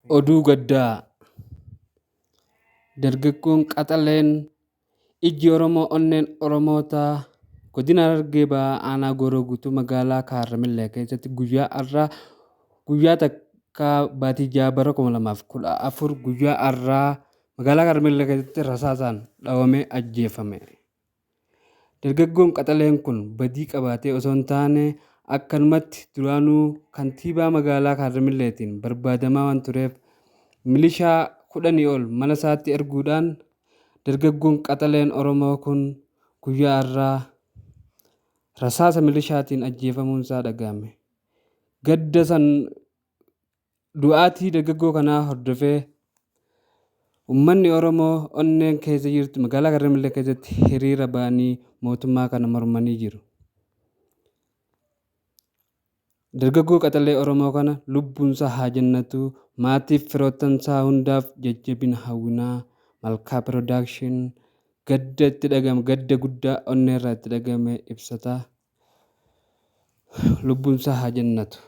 Oduu gaddaa dargaggoon qaxaleen ijji Oromoo onneen Oromootaa godina Harargee Bahaa aanaa Gooroo guutuu magaalaa Kaarramillee keessatti guyyaa takkaa baatii 6 bara 2014 guyyaa har'aa magaalaa Kaarramillee keessatti rasaasaan dhawamee ajjeefame. Dargaggoon qaxaleen kun badii qabaatee osoo hin taane akkanumatti duraanuu kantiibaa magaalaa Kaarramilleetiin barbaadamaa waan tureef milishaa 10 ol mana isaatti erguudhaan dargaggoon qaxaleen Oromoo kun guyyaa har'aa rasaasa milishaatiin ajjeefamuun isaa dhaga'ame. Gadda san du'aatii dargaggoo kanaa hordofee uummanni Oromoo onneen keessa jirtu magaalaa Kaarramillee keessatti hiriira ba'anii mootummaa kana mormanii jiru. Dargaggoo qaxalee Oromoo kana lubbuunsaa haa jannatu, maatiif firoottansaa hundaaf jajjabina hawwinaa. Malkaa Production gadda itti dhagahame, gadda guddaa onneerraa itti dhagahame ibsata. Lubbuunsaa haa jannatu.